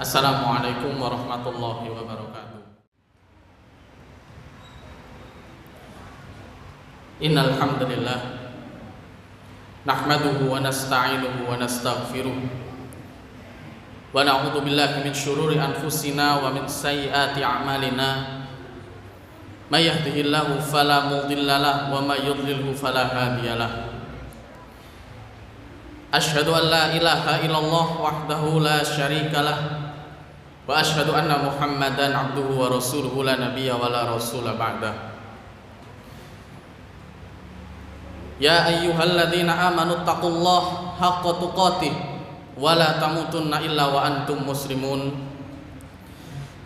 Assalamualaikum warahmatullahi wabarakatuh. Innal hamdalillah nahmaduhu wa nasta'inuhu wa nastaghfiruh wa na'udzu billahi min syururi anfusina wa min sayyiati a'malina. May yahdihillahu fala mudilla lahu wa may yudlilhu fala hadiyalah. Asyhadu an la ilaha illallah wahdahu la syarikalah wa asyhadu anna Muhammadan abduhu wa rasuluhu la nabiyya wa la rasula ba'dah. Ya ayyuhalladzina amanu taqullaha haqqa tuqatih wa la tamutunna illa wa antum muslimun.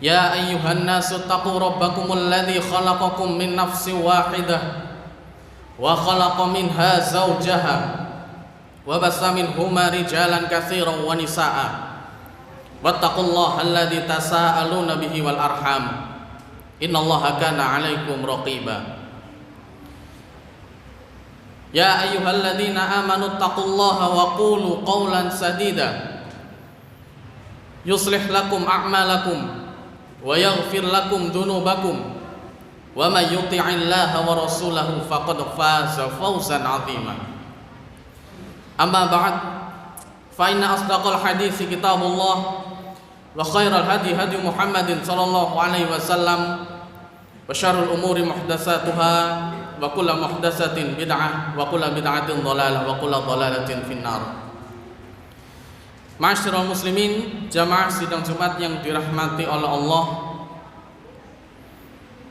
Ya ayyuhan nasu taqu rabbakumul ladzi khalaqakum min nafsin wahidah wa khalaqa minha zawjaha wa bassa minhuma rijalan katsiran wa nisaa'a wattaqullaha alladzi tasaaluna bihi wal arham innallaha kana 'alaikum raqiba. Ya ayyuhalladzina amanu taqullaha wa qulu qawlan sadida yuslih lakum a'malakum wa yaghfir lakum dhunubakum wa may yuti'illaha wa rasulahu faqad faza fawzan 'azima. Amma ba'd, fa inna asdaqal hadithi kitabullah wa khairal hadi hadi Muhammadin sallallahu alaihi wasallam wa syarrul umuri muhdatsatuha wa kullu muhdatsatin bid'ah wa kullu bid'atin dhalalah wa kullu dhalalatin finnar. Ma'asyiral muslimin, jamaah sidang Jumat yang dirahmati oleh Allah,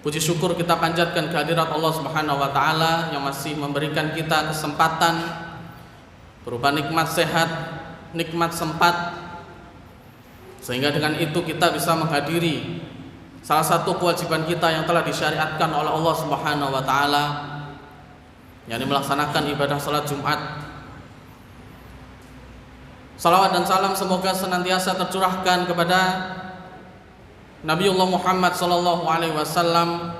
puji syukur kita panjatkan kehadirat Allah Subhanahu wa taala yang masih memberikan kita kesempatan berupa nikmat sehat, nikmat sempat, sehingga dengan itu kita bisa menghadiri salah satu kewajiban kita yang telah disyariatkan oleh Allah Subhanahu wa taala, yakni melaksanakan ibadah salat Jumat. Salawat dan salam semoga senantiasa tercurahkan kepada Nabiullah Muhammad sallallahu alaihi wasallam,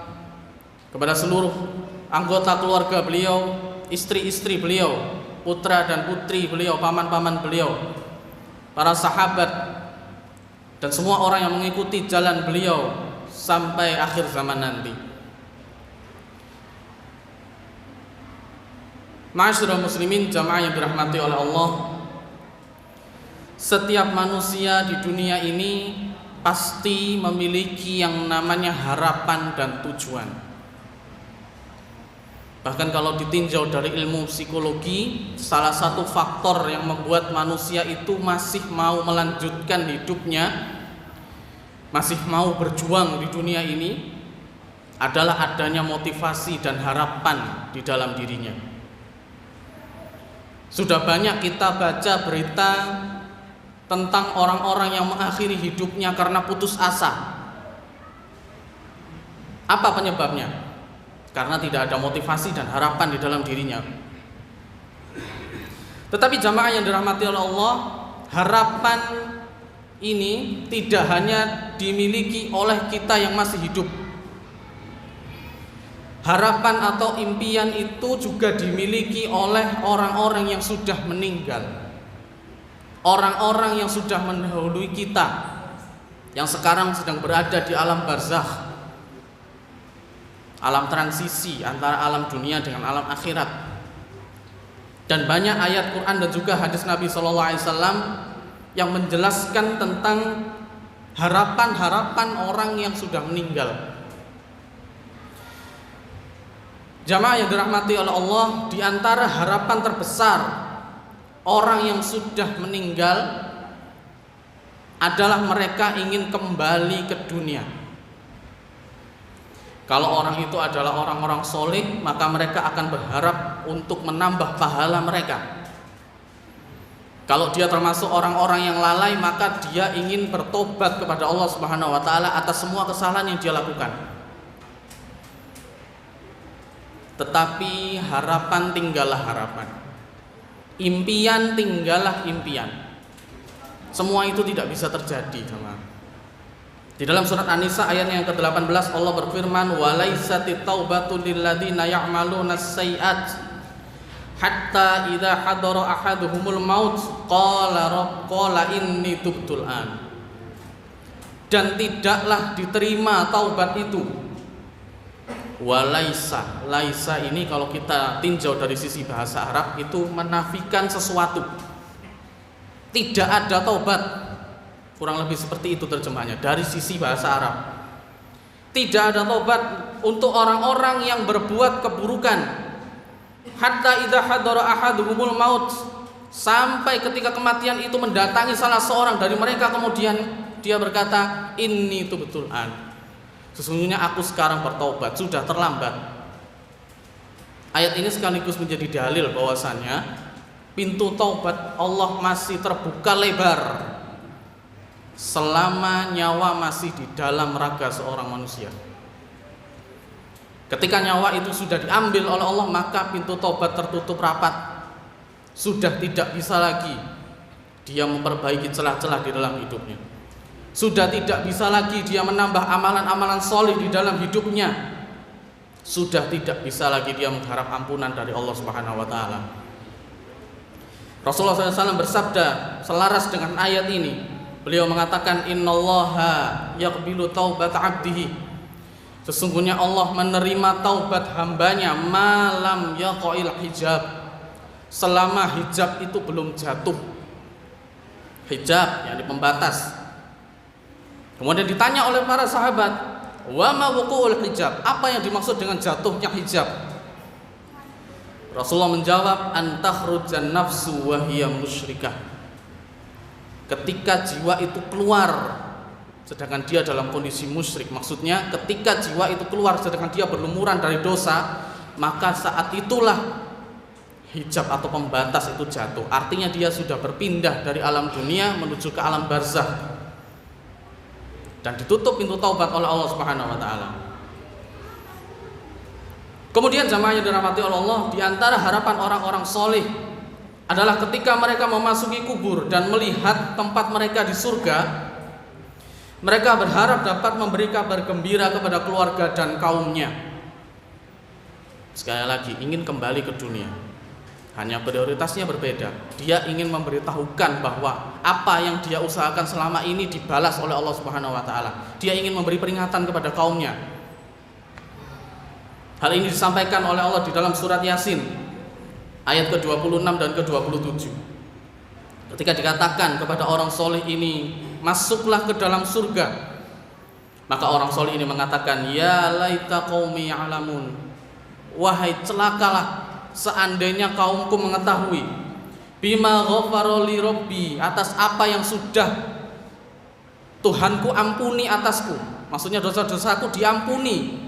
kepada seluruh anggota keluarga beliau, istri-istri beliau, putra dan putri beliau, paman-paman beliau, para sahabat, dan semua orang yang mengikuti jalan beliau sampai akhir zaman nanti. Ma'asyiral muslimin, jamaah yang dirahmati oleh Allah, setiap manusia di dunia ini pasti memiliki yang namanya harapan dan tujuan. Bahkan kalau ditinjau dari ilmu psikologi, salah satu faktor yang membuat manusia itu masih mau melanjutkan hidupnya, masih mau berjuang di dunia ini, adalah adanya motivasi dan harapan di dalam dirinya. Sudah banyak kita baca berita tentang orang-orang yang mengakhiri hidupnya karena putus asa. Apa penyebabnya? Karena tidak ada motivasi dan harapan di dalam dirinya. Tetapi jamaah yang dirahmati oleh Allah, harapan ini tidak hanya dimiliki oleh kita yang masih hidup. Harapan atau impian itu juga dimiliki oleh orang-orang yang sudah meninggal, orang-orang yang sudah mendahului kita, yang sekarang sedang berada di alam barzakh, alam transisi antara alam dunia dengan alam akhirat. Dan banyak ayat Quran dan juga hadis Nabi SAW yang menjelaskan tentang harapan-harapan orang yang sudah meninggal. Jamaah yang dirahmati oleh Allah, di antara harapan terbesar orang yang sudah meninggal adalah mereka ingin kembali ke dunia. Kalau orang itu adalah orang-orang soleh, maka mereka akan berharap untuk menambah pahala mereka. Kalau dia termasuk orang-orang yang lalai, maka dia ingin bertobat kepada Allah Subhanahu wa taala atas semua kesalahan yang dia lakukan. Tetapi harapan tinggallah harapan, impian tinggallah impian. Semua itu tidak bisa terjadi, teman. Di dalam surat An-Nisa ayat yang ke-18 Allah berfirman, "Walaisati taubatu lil ladzina ya'maluna as-sayyi'at hatta idza hadara ahaduhumul maut qala inni tubtul an." dan tidaklah diterima taubat itu. Walaisa, laisa ini kalau kita tinjau dari sisi bahasa Arab itu menafikan sesuatu. Tidak ada taubat. Kurang lebih seperti itu terjemahnya dari sisi bahasa Arab. Tidak ada taubat untuk orang-orang yang berbuat keburukan. Hatta idza hadara ahaduhumul maut, sampai ketika kematian itu mendatangi salah seorang dari mereka, kemudian dia berkata, "Inni tubtul an." Sesungguhnya aku sekarang bertaubat, sudah terlambat. Ayat ini sekaligus menjadi dalil bahwasannya pintu taubat Allah masih terbuka lebar selama nyawa masih di dalam raga seorang manusia. Ketika nyawa itu sudah diambil oleh Allah, maka pintu taubat tertutup rapat. Sudah tidak bisa lagi dia memperbaiki celah-celah di dalam hidupnya. Sudah tidak bisa lagi dia menambah amalan-amalan soleh di dalam hidupnya. Sudah tidak bisa lagi dia mengharap ampunan dari Allah Subhanahu wa Ta'ala. Rasulullah SAW bersabda selaras dengan ayat ini. Beliau mengatakan, "Innallaha yaqbilu taubata 'abdihi." Sesungguhnya Allah menerima taubat hambanya malam yaqa'il hijab, selama hijab itu belum jatuh. Hijab, yakni pembatas. Kemudian ditanya oleh para sahabat, "Wa ma wuqu'ul hijab?" Apa yang dimaksud dengan jatuhnya hijab? Rasulullah menjawab, "An takhrujan nafsu wa hiya musyrikah." Ketika jiwa itu keluar sedangkan dia dalam kondisi musyrik. Maksudnya ketika jiwa itu keluar sedangkan dia berlumuran dari dosa, maka saat itulah hijab atau pembatas itu jatuh. Artinya dia sudah berpindah dari alam dunia menuju ke alam barzakh. Dan ditutup pintu taubat oleh Allah Subhanahu wa Ta'ala. Kemudian jamaah yang dirahmati oleh Allah, di antara harapan orang-orang soleh adalah ketika mereka memasuki kubur dan melihat tempat mereka di surga, mereka berharap dapat memberi kabar gembira kepada keluarga dan kaumnya. Sekali lagi, ingin kembali ke dunia. Hanya prioritasnya berbeda. Dia ingin memberitahukan bahwa apa yang dia usahakan selama ini dibalas oleh Allah Subhanahu wa Ta'ala. Dia ingin memberi peringatan kepada kaumnya. Hal ini disampaikan oleh Allah di dalam surat Yasin ayat ke-26 dan ke-27. Ketika dikatakan kepada orang soleh ini, "Masuklah ke dalam surga." Maka orang soleh ini mengatakan, "Ya laita qaumi ya'lamun." Wahai celakalah seandainya kaumku mengetahui, bima ghafara li rabbi, atas apa yang sudah Tuhanku ampuni atasku. Maksudnya dosa-dosaku diampuni.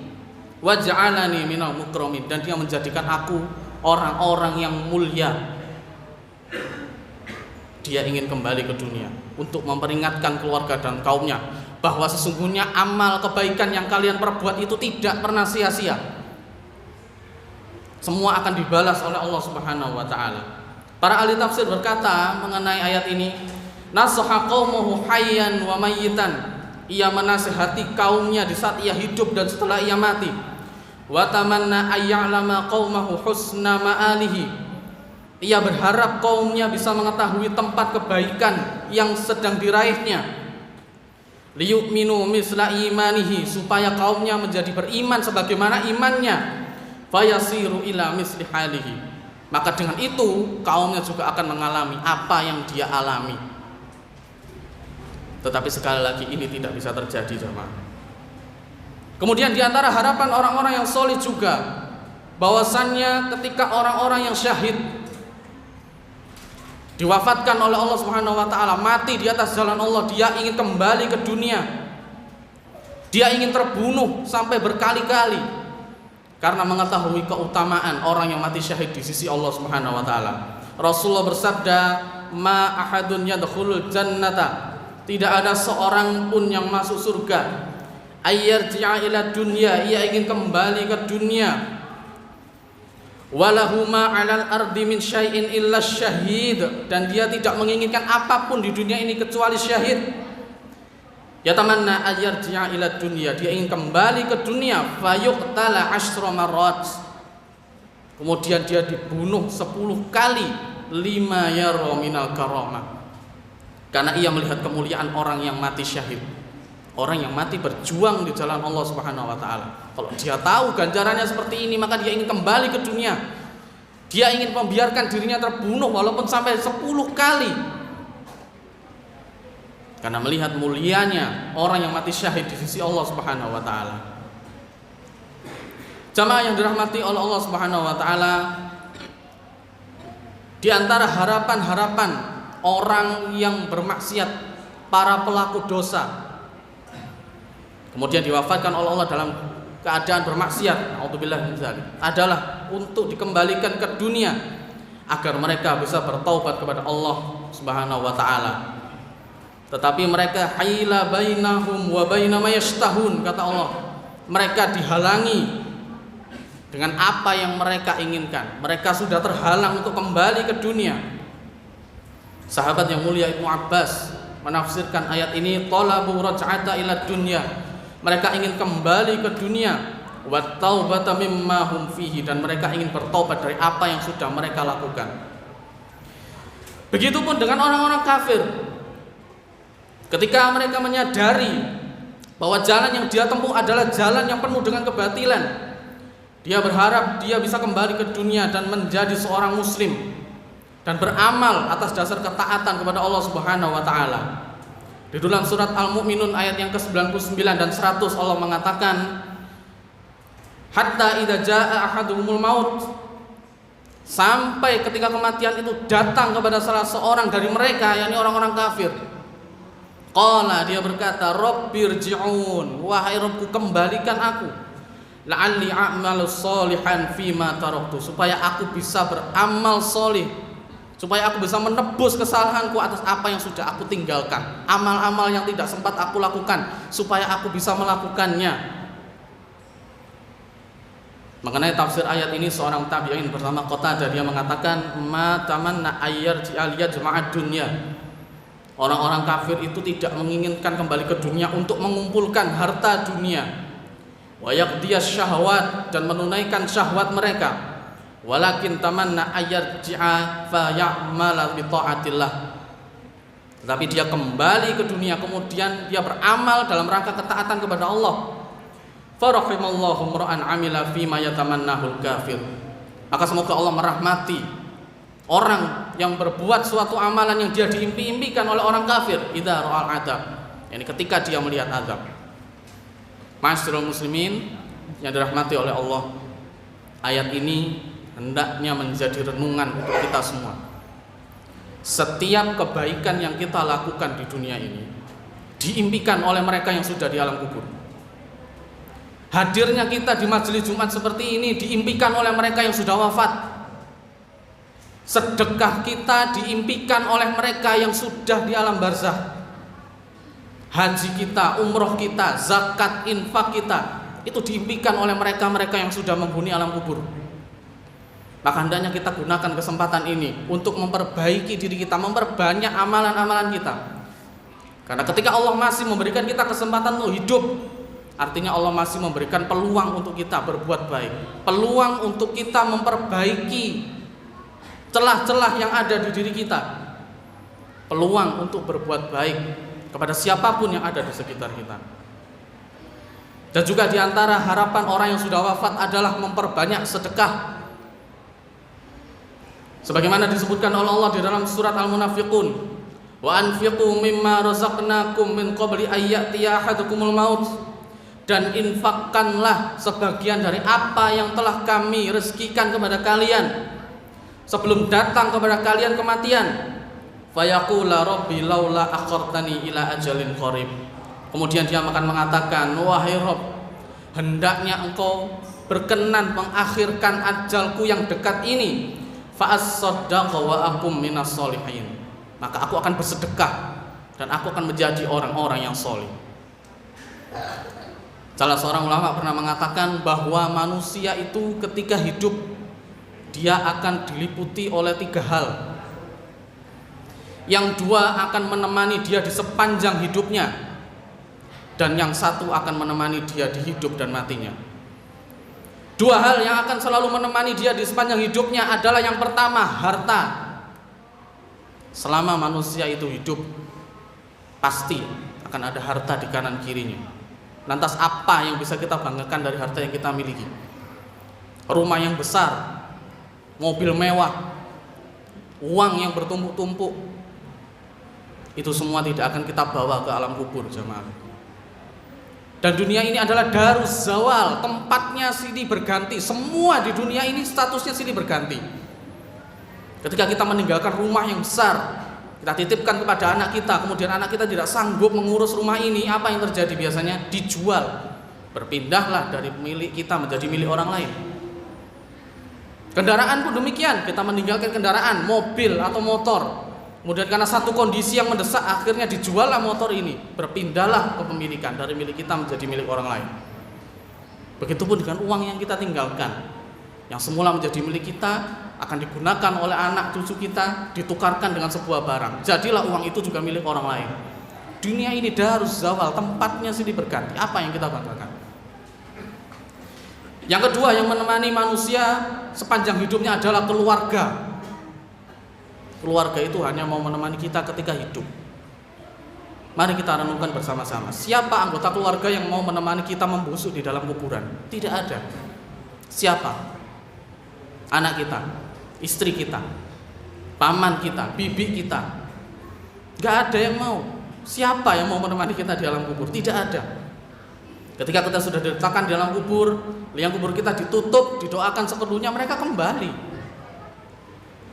Wa ja'alani minal mukramin, dan dia menjadikan aku orang-orang yang mulia. Dia ingin kembali ke dunia untuk memperingatkan keluarga dan kaumnya bahwa sesungguhnya amal kebaikan yang kalian perbuat itu tidak pernah sia-sia. Semua akan dibalas oleh Allah Subhanahu wa Ta'ala. Para ahli tafsir berkata mengenai ayat ini, nasaha qaumahu hayyan wa mayyitan. Ia menasihati kaumnya di saat ia hidup dan setelah ia mati. Wa tamanna ayya'lama qaumahu husna ma'alihi. Ia berharap kaumnya bisa mengetahui tempat kebaikan yang sedang diraihnya. Liyu'minu misla imanihi, supaya kaumnya menjadi beriman sebagaimana imannya. Fayasiru ila misli halihi, maka dengan itu kaumnya juga akan mengalami apa yang dia alami. Tetapi sekali lagi ini tidak bisa terjadi, jemaah. Kemudian di antara harapan orang-orang yang soleh juga bahwasannya ketika orang-orang yang syahid diwafatkan oleh Allah Subhanahu wa Ta'ala, mati di atas jalan Allah, dia ingin kembali ke dunia. Dia ingin terbunuh sampai berkali-kali karena mengetahui keutamaan orang yang mati syahid di sisi Allah Subhanahu wa Ta'ala. Rasulullah bersabda, "Ma ahadun yadkhulul jannata." Tidak ada seorang pun yang masuk surga. Ayyarji'a ila dunya, ia ingin kembali ke dunia. Walahu ma 'alal ardi min syai'in illa syahid, dan dia tidak menginginkan apapun di dunia ini kecuali syahid. Yatamanna ayyarji'a ila dunya, dia ingin kembali ke dunia. Fayuqtala 10 marrat, kemudian dia dibunuh 10 kali. Lima yara minal karamah, karena ia melihat kemuliaan orang yang mati syahid. Orang yang mati berjuang di jalan Allah Subhanahu wa taala. Kalau dia tahu ganjarannya seperti ini, maka dia ingin kembali ke dunia. Dia ingin membiarkan dirinya terbunuh walaupun sampai 10 kali. Karena melihat mulianya orang yang mati syahid di sisi Allah Subhanahu wa taala. Jamaah yang dirahmati oleh Allah Subhanahu wa taala, di antara harapan-harapan orang yang bermaksiat, para pelaku dosa, kemudian diwafatkan oleh Allah dalam keadaan bermaksiat, naudzubillah min dzalik, adalah untuk dikembalikan ke dunia agar mereka bisa bertaubat kepada Allah Subhanahu wa taala. Tetapi mereka haila bainahum wa baina ma yashtahun, kata Allah. Mereka dihalangi dengan apa yang mereka inginkan. Mereka sudah terhalang untuk kembali ke dunia. Sahabat yang mulia Ibnu Abbas menafsirkan ayat ini, talabu raj'ata ila dunya. Mereka ingin kembali ke dunia, wa taubata mimma hum fihi, dan mereka ingin bertobat dari apa yang sudah mereka lakukan. Begitupun dengan orang-orang kafir. Ketika mereka menyadari bahwa jalan yang dia tempuh adalah jalan yang penuh dengan kebatilan, dia berharap dia bisa kembali ke dunia dan menjadi seorang muslim dan beramal atas dasar ketaatan kepada Allah Subhanahu wa taala. Di dalam surat Al-Mu'minun ayat yang ke-99 dan 100 Allah mengatakan, hatta idza jaa ahaduhumul maut, sampai ketika kematian itu datang kepada salah seorang dari mereka, yakni orang-orang kafir. Qala, dia berkata, rabbirji'un, wahai Rabbku, kembalikan aku, la'alli a'malu sholihan fima taraktu, supaya aku bisa beramal solih, supaya aku bisa menebus kesalahanku atas apa yang sudah aku tinggalkan, amal-amal yang tidak sempat aku lakukan, supaya aku bisa melakukannya. Mengenai tafsir ayat ini, seorang tabi'in bersama Qatadah, dia mengatakan, ma tamanna ayyarji'al yajma'ad dunya. Orang-orang kafir itu tidak menginginkan kembali ke dunia untuk mengumpulkan harta dunia, wa yaqdiyas syahwat, dan menunaikan syahwat mereka, walakin tamanna ayyarji'a fa ya'mala bi ta'atillah. Tetapi dia kembali ke dunia, kemudian dia beramal dalam rangka ketaatan kepada Allah. Farahimallahu mar'an amila fi ma yatamannahul kafir. Maka semoga Allah merahmati orang yang berbuat suatu amalan yang dia diimpi-impikan oleh orang kafir, idza ra'al adab, yakni ketika dia melihat azab. Ma'asyiral muslimin yang dirahmati oleh Allah, ayat ini hendaknya menjadi renungan untuk kita semua. Setiap kebaikan yang kita lakukan di dunia ini diimpikan oleh mereka yang sudah di alam kubur. Hadirnya kita di majelis Jumat seperti ini diimpikan oleh mereka yang sudah wafat. Sedekah kita diimpikan oleh mereka yang sudah di alam barzah. Haji kita, umroh kita, zakat, infak kita, itu diimpikan oleh mereka-mereka yang sudah menghuni alam kubur. Maka hendaknya kita gunakan kesempatan ini untuk memperbaiki diri kita, memperbanyak amalan-amalan kita. Karena ketika Allah masih memberikan kita kesempatan untuk hidup, artinya Allah masih memberikan peluang untuk kita berbuat baik, peluang untuk kita memperbaiki celah-celah yang ada di diri kita, peluang untuk berbuat baik kepada siapapun yang ada di sekitar kita. Dan juga diantara harapan orang yang sudah wafat adalah memperbanyak sedekah, sebagaimana disebutkan oleh Allah di dalam surat Al-Munafiqun, wa anfiqu mimma razaqnakum min qabli ayyatiya ahadukumul maut, dan infakkanlah sebagian dari apa yang telah kami rezekikan kepada kalian sebelum datang kepada kalian kematian. Fayaqula rabbi laula akhartani ila ajalin qarib. Kemudian dia akan mengatakan, wahai Rabb, hendaknya engkau berkenan mengakhirkan ajalku yang dekat ini, fa as-saddaqa wa akum minas solihin, maka aku akan bersedekah dan aku akan menjadi orang-orang yang solih. Salah seorang ulama pernah mengatakan bahwa manusia itu ketika hidup dia akan diliputi oleh 3 hal. Yang 2 akan menemani dia di sepanjang hidupnya, dan yang 1 akan menemani dia di hidup dan matinya. 2 hal yang akan selalu menemani dia di sepanjang hidupnya adalah yang pertama, harta. Selama manusia itu hidup, pasti akan ada harta di kanan kirinya. Lantas apa yang bisa kita banggakan dari harta yang kita miliki? Rumah yang besar, mobil mewah, uang yang bertumpuk-tumpuk, itu semua tidak akan kita bawa ke alam kubur, jemaah. Dan dunia ini adalah darus zawal, tempatnya silih berganti. Semua di dunia ini statusnya silih berganti. Ketika kita meninggalkan rumah yang besar, kita titipkan kepada anak kita, kemudian anak kita tidak sanggup mengurus rumah ini, apa yang terjadi biasanya? Dijual. Berpindahlah dari milik kita menjadi milik orang lain. Kendaraan pun demikian, kita meninggalkan kendaraan, mobil atau motor. Kemudian karena satu kondisi yang mendesak, akhirnya dijuallah motor ini, berpindahlah kepemilikan dari milik kita menjadi milik orang lain. Begitupun dengan uang yang kita tinggalkan, yang semula menjadi milik kita akan digunakan oleh anak cucu kita, ditukarkan dengan sebuah barang. Jadilah uang itu juga milik orang lain. Dunia ini darus zawal, tempatnya silih berganti. Apa yang kita banggakan? Yang kedua yang menemani manusia sepanjang hidupnya adalah keluarga. Keluarga itu hanya mau menemani kita ketika hidup. Mari kita renungkan bersama-sama. Siapa anggota keluarga yang mau menemani kita membusuk di dalam kuburan? Tidak ada. Siapa? Anak kita, istri kita, paman kita, bibi kita. Gak ada yang mau. Siapa yang mau menemani kita di alam kubur? Tidak ada. Ketika kita sudah diletakkan di dalam kubur, liang kubur kita ditutup, didoakan seperlunya, mereka kembali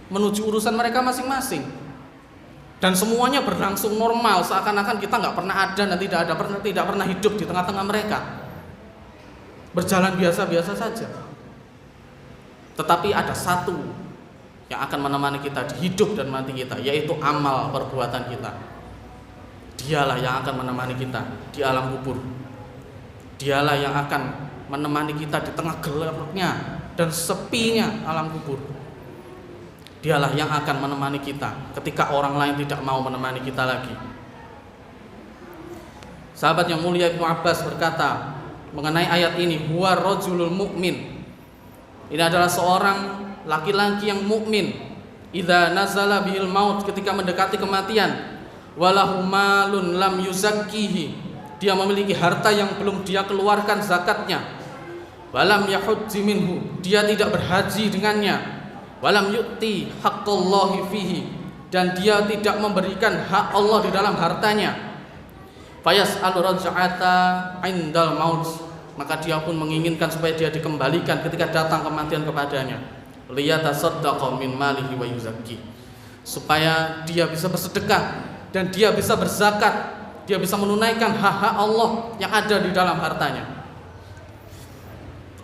menuju urusan mereka masing-masing, dan semuanya berlangsung normal, seakan-akan kita nggak pernah ada dan tidak pernah hidup di tengah-tengah mereka, berjalan biasa-biasa saja. Tetapi ada satu yang akan menemani kita di hidup dan mati kita, yaitu amal perbuatan kita. Dialah yang akan menemani kita di alam kubur. Dialah yang akan menemani kita di tengah gelapnya dan sepinya alam kubur. Dialah yang akan menemani kita ketika orang lain tidak mau menemani kita lagi. Sahabat yang mulia Ibnu Abbas berkata mengenai ayat ini, huwa rajulul mu'min. Ini adalah seorang laki-laki yang mukmin. Idza nazala bihil maut, ketika mendekati kematian, walahu malun lam yuzakkihi, dia memiliki harta yang belum dia keluarkan zakatnya. Walam yahujji minhu, dia tidak berhaji dengannya. Walam yu'ti haqqallahi fihi, dan dia tidak memberikan hak Allah di dalam hartanya. Fayas'alu raj'ata indal maut, maka dia pun menginginkan supaya dia dikembalikan ketika datang kematian kepadanya. Liyatasaddaqa min malihi wa yuzakki, supaya dia bisa bersedekah dan dia bisa berzakat, dia bisa menunaikan hak-hak Allah yang ada di dalam hartanya.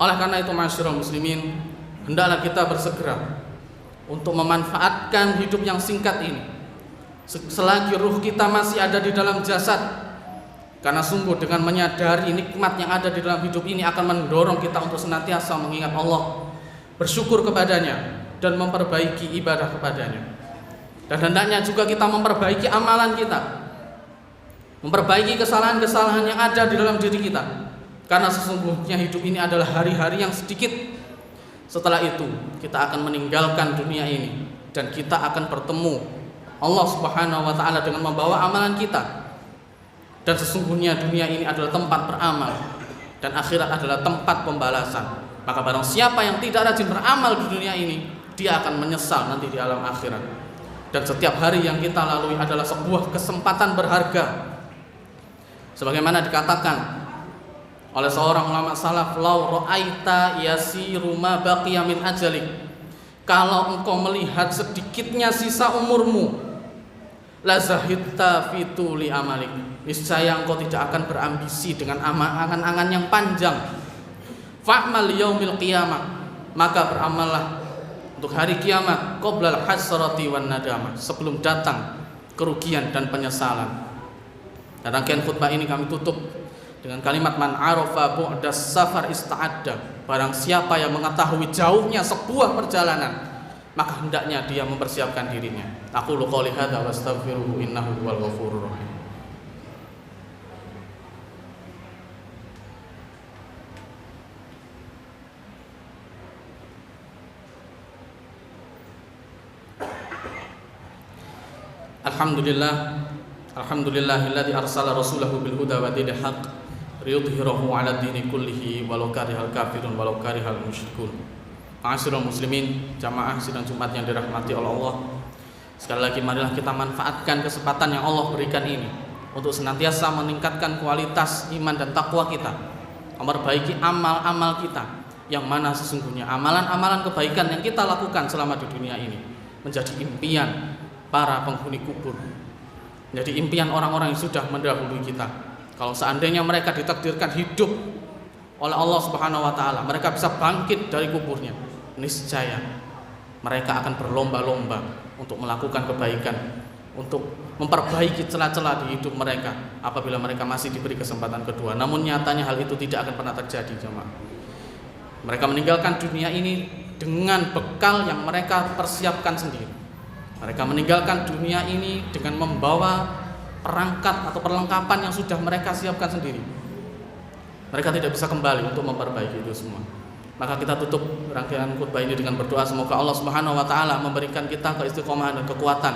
Oleh karena itu, masyarul muslimin, hendaklah kita bersegera untuk memanfaatkan hidup yang singkat ini selagi ruh kita masih ada di dalam jasad, karena sungguh dengan menyadari nikmat yang ada di dalam hidup ini akan mendorong kita untuk senantiasa mengingat Allah, bersyukur kepadanya, dan memperbaiki ibadah kepadanya. Dan hendaknya juga kita memperbaiki amalan kita, memperbaiki kesalahan-kesalahan yang ada di dalam diri kita, karena sesungguhnya hidup ini adalah hari-hari yang sedikit. Setelah itu kita akan meninggalkan dunia ini dan kita akan bertemu Allah Subhanahu wa ta'ala dengan membawa amalan kita. Dan sesungguhnya dunia ini adalah tempat beramal dan akhirat adalah tempat pembalasan. Maka barang siapa yang tidak rajin beramal di dunia ini, dia akan menyesal nanti di alam akhirat. Dan setiap hari yang kita lalui adalah sebuah kesempatan berharga. Sebagaimana dikatakan oleh seorang ulama salaf, lau ra'aita yasiru ma baqiya min ajalik, kalau engkau melihat sedikitnya sisa umurmu, la zahidta fi tuli amalik, niscaya engkau tidak akan berambisi dengan angan-angan yang panjang. Fa'mal yaumil qiyamah, maka beramallah untuk hari kiamat, qoblal hasrati wan nadamah, sebelum datang kerugian dan penyesalan. Dan rangkaian khutbah ini kami tutup dengan kalimat man arafa bu'das safar ista'adda, barang siapa yang mengetahui jauhnya sebuah perjalanan, maka hendaknya dia mempersiapkan dirinya. Aqulu qouli hadza wa astaghfiruhu innahu huwal ghafurur rahim. Alhamdulillah, Alhamdulillahilladzi arsala rasulahu bil huda wa dinil haqq liyudhhirahu 'ala dini kullihi walau karihal kafirun walau karihal musyrikun. Ma'asyiral muslimin, jamaah sidang Jumat yang dirahmati oleh Allah. Sekali lagi marilah kita manfaatkan kesempatan yang Allah berikan ini untuk senantiasa meningkatkan kualitas iman dan takwa kita, memperbaiki amal-amal kita, yang mana sesungguhnya amalan-amalan kebaikan yang kita lakukan selama di dunia ini menjadi impian para penghuni kubur, menjadi impian orang-orang yang sudah mendahului kita. Kalau seandainya mereka ditakdirkan hidup oleh Allah Subhanahu wa taala, mereka bisa bangkit dari kuburnya, niscaya mereka akan berlomba-lomba untuk melakukan kebaikan, untuk memperbaiki celah-celah di hidup mereka apabila mereka masih diberi kesempatan kedua. Namun nyatanya hal itu tidak akan pernah terjadi, jemaah. Mereka meninggalkan dunia ini dengan bekal yang mereka persiapkan sendiri. Mereka meninggalkan dunia ini dengan membawa perangkat atau perlengkapan yang sudah mereka siapkan sendiri. Mereka tidak bisa kembali untuk memperbaiki itu semua. Maka kita tutup rangkaian khutbah ini dengan berdoa, semoga Allah Subhanahu wa taala memberikan kita keistiqomahan dan kekuatan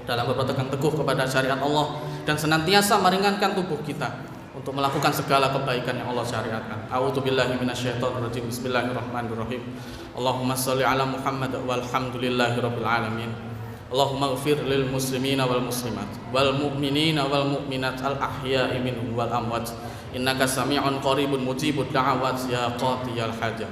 dalam berpegang teguh kepada syariat Allah dan senantiasa meringankan tubuh kita untuk melakukan segala kebaikan yang Allah syariatkan. A'udzubillahi minasyaitonirrajim. Bismillahirrahmanirrahim. Allahumma shalli ala Muhammad walhamdulillahirabbil alamin. Allahumma ighfir lil muslimina wal muslimat wal mu'minina wal mu'minat al ahya'i minhum wal amwat. Innaka sami'un qaribun mujibud da'awat ya qadiyal hajat.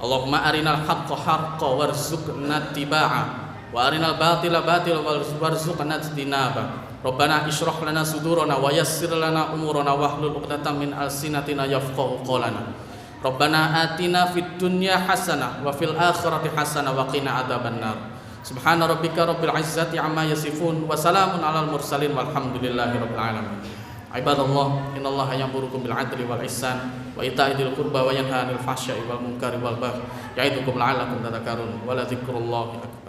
Allahumma arinal haqqa haqqan warzuqna ittiba'a wa arinal batila batila warzuqna ijtinaba. Rabbana ishrah lana sudurana wa yassir lana umurana wahlul 'uqdatam min alsinatina yafqahu qawlana. Rabbana atina fid dunya hasanah wa fil akhirati hasanah wa qina adzabannar. Subhana rabbika rabbil izzati amma yasifun wa salamun alal mursalin walhamdulillahi rabbil alamin. Ibadallah, innallaha ya'murukum bil 'adli wal ihsan wa ita'i dzil qurba wa yanha 'anil fahsya'i wal munkari wal baghi ya'idukum la'allakum tadhakkarun wa la dzikrullahi akbar.